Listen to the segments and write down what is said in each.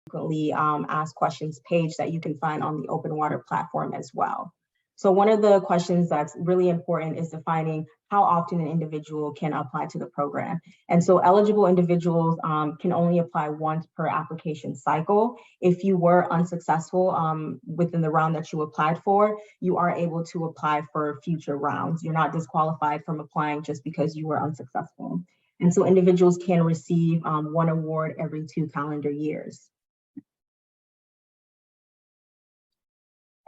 frequently asked questions page that you can find on the Open Water platform as well. So one of the questions that's really important is defining how often an individual can apply to the program. And so eligible individuals can only apply once per application cycle. If you were unsuccessful within the round that you applied for, you are able to apply for future rounds. You're not disqualified from applying just because you were unsuccessful. And so individuals can receive one award every 2 calendar years.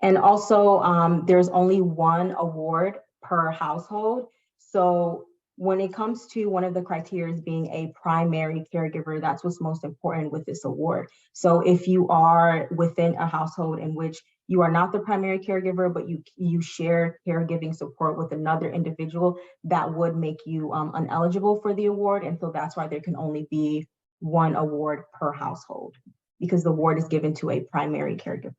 And also, there's only one award per household. So when it comes to one of the criteria being a primary caregiver, that's what's most important with this award. So if you are within a household in which you are not the primary caregiver, but you share caregiving support with another individual, that would make you ineligible for the award. And so that's why there can only be one award per household, because the award is given to a primary caregiver.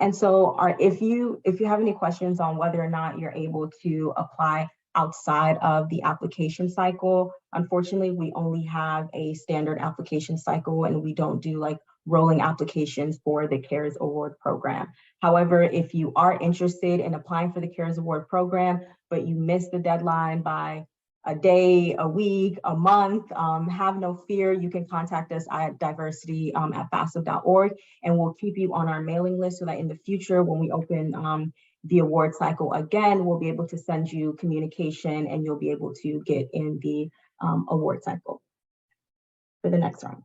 And so if you have any questions on whether or not you're able to apply outside of the application cycle, unfortunately, we only have a standard application cycle and we don't do like rolling applications for the CARES Award program. However, if you are interested in applying for the CARES Award program, but you missed the deadline by a day, a week, a month, have no fear. You can contact us at diversity@faseb.org, and we'll keep you on our mailing list so that in the future, when we open the award cycle again, we'll be able to send you communication and you'll be able to get in the award cycle for the next round.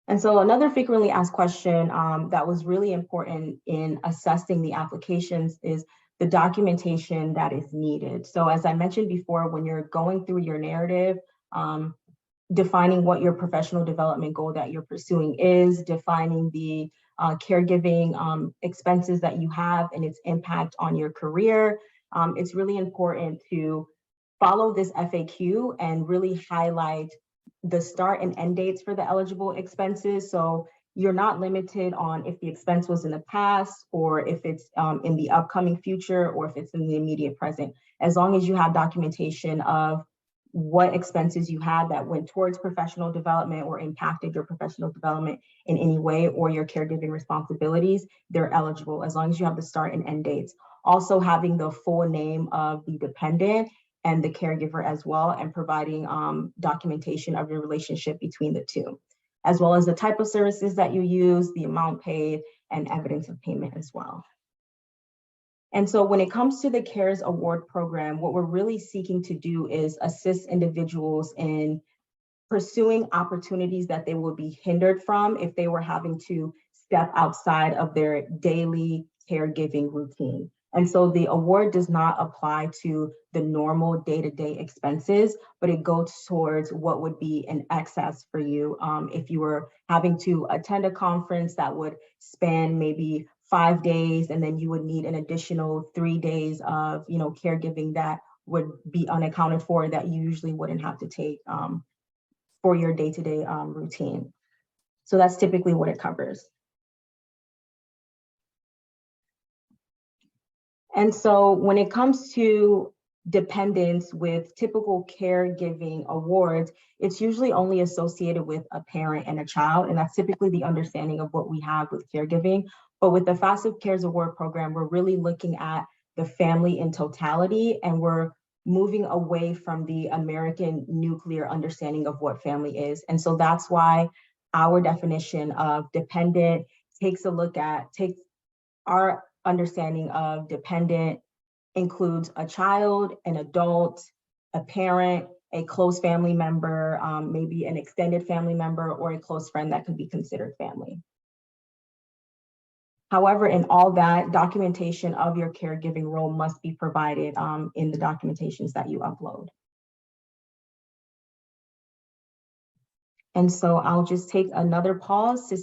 And so another frequently asked question that was really important in assessing the applications is the documentation that is needed. So as I mentioned before, when you're going through your narrative, defining what your professional development goal that you're pursuing is, defining the caregiving expenses that you have and its impact on your career, it's really important to follow this FAQ and really highlight the start and end dates for the eligible expenses. So you're not limited on if the expense was in the past or if it's in the upcoming future or if it's in the immediate present. As long as you have documentation of what expenses you had that went towards professional development or impacted your professional development in any way or your caregiving responsibilities, they're eligible as long as you have the start and end dates. Also having the full name of the dependent and the caregiver as well, and providing documentation of your relationship between the two, as well as the type of services that you use, the amount paid, and evidence of payment as well. And so when it comes to the CARES Award program, what we're really seeking to do is assist individuals in pursuing opportunities that they would be hindered from if they were having to step outside of their daily caregiving routine. And so the award does not apply to the normal day-to-day expenses, but it goes towards what would be an excess for you if you were having to attend a conference that would span maybe 5 days, and then you would need an additional 3 days of caregiving that would be unaccounted for that you usually wouldn't have to take for your day-to-day routine. So that's typically what it covers. And so when it comes to dependents with typical caregiving awards, it's usually only associated with a parent and a child, and that's typically the understanding of what we have with caregiving. But with the FASEB CARES Award program, we're really looking at the family in totality, and we're moving away from the American nuclear understanding of what family is. And so that's why our definition of dependent takes our understanding of dependent includes a child, an adult, a parent, a close family member, maybe an extended family member, or a close friend that could be considered family. However, in all that, documentation of your caregiving role must be provided in the documentations that you upload. And so I'll just take another pause to